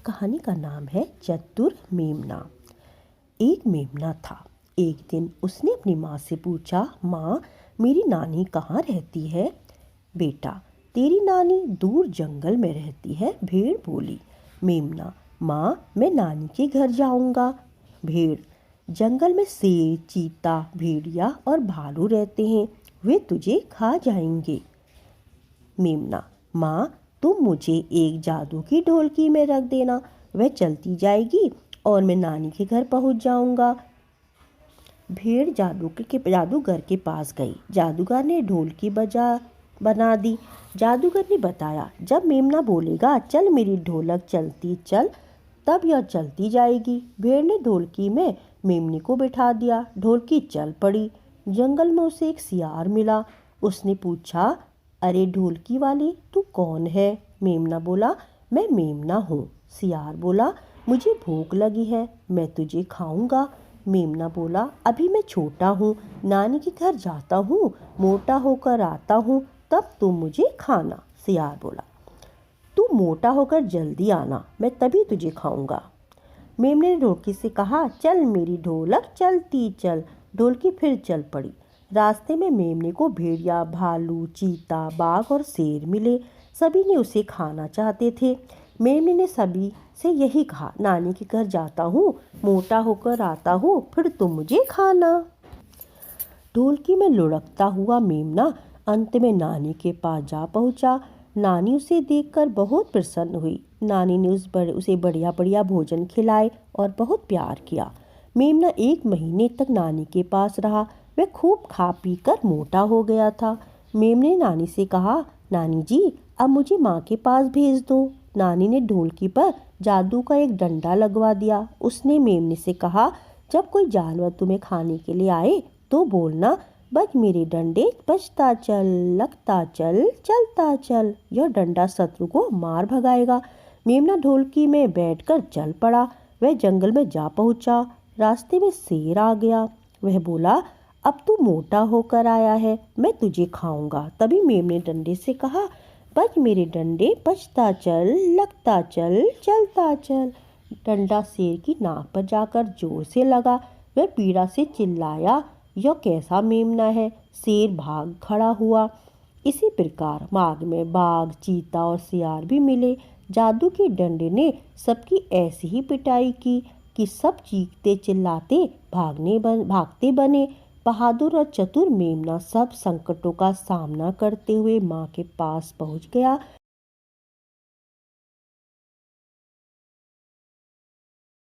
कहानी का नाम है चतुर मेमना। एक मेमना था। एक दिन उसने अपनी माँ से पूछा, माँ मेरी नानी कहाँ रहती है? बेटा तेरी नानी दूर जंगल में रहती है, भेड़ बोली। मेमना, माँ मैं नानी के घर जाऊंगा। भेड़, जंगल में शेर, चीता, भेड़िया और भालू रहते हैं, वे तुझे खा जाएंगे। मेमना, माँ तुम मुझे एक जादू की ढोलकी में रख देना, वह चलती जाएगी और मैं नानी के घर पहुंच जाऊंगा। भेड़ जादूगर के पास गई। जादूगर ने ढोलकी बना दी। जादूगर ने बताया, जब मेमना बोलेगा चल मेरी ढोलक चलती चल, तब यह चलती जाएगी। भेड़ ने ढोलकी में मेमने को बिठा दिया। ढोलकी चल पड़ी। जंगल में उसे एक सियार मिला। उसने पूछा, अरे ढोलकी वाले तू कौन है? मेमना बोला, मैं मेमना हूँ। सियार बोला, मुझे भूख लगी है, मैं तुझे खाऊंगा। मेमना बोला, अभी मैं छोटा हूँ, नानी के घर जाता हूँ, मोटा होकर आता हूँ, तब तुम मुझे खाना। सियार बोला, तू मोटा होकर जल्दी आना, मैं तभी तुझे खाऊंगा। मेमने ने ढोलकी से कहा, चल मेरी ढोलक चलती चल। ढोलकी फिर चल पड़ी। रास्ते में मेमने को भेड़िया, भालू, चीता, बाघ और शेर मिले। सभी ने उसे खाना चाहते थे। मेमने ने सभी से यही कहा, नानी के घर जाता हूँ, मोटा होकर आता हूँ, फिर तुम मुझे खाना। ढोलकी में लुढ़कता हुआ मेमना अंत में नानी के पास जा पहुँचा। नानी उसे देखकर बहुत प्रसन्न हुई। नानी ने उसे बढ़िया बढ़िया भोजन खिलाए और बहुत प्यार किया। मेमना 1 महीने तक नानी के पास रहा। वह खूब खा पी कर मोटा हो गया था। मेमने ने नानी से कहा, नानी जी अब मुझे माँ के पास भेज दो। नानी ने ढोलकी पर जादू का एक डंडा लगवा दिया। उसने मेमने से कहा, जब कोई जानवर तुम्हें खाने के लिए आए तो बोलना, बज मेरे डंडे बजता चल, लगता चल, चलता चल। यह डंडा शत्रु को मार भगाएगा। मेमना ढोलकी में बैठकर चल पड़ा। वह जंगल में जा पहुंचा। रास्ते में शेर आ गया। वह बोला, अब तू मोटा होकर आया है, मैं तुझे खाऊंगा। तभी मेमने डंडे से कहा, बज मेरे डंडे बजता चल, लगता चल, चलता चल। डंडा शेर की नाक पर जाकर जोर से लगा। वह पीड़ा से चिल्लाया, यह कैसा मेमना है? शेर भाग खड़ा हुआ। इसी प्रकार मार्ग में बाघ, चीता और सियार भी मिले। जादू के डंडे ने सबकी ऐसी ही पिटाई की कि सब चीखते चिल्लाते भागते बने। बहादुर और चतुर मेमना सब संकटों का सामना करते हुए माँ के पास पहुँच गया।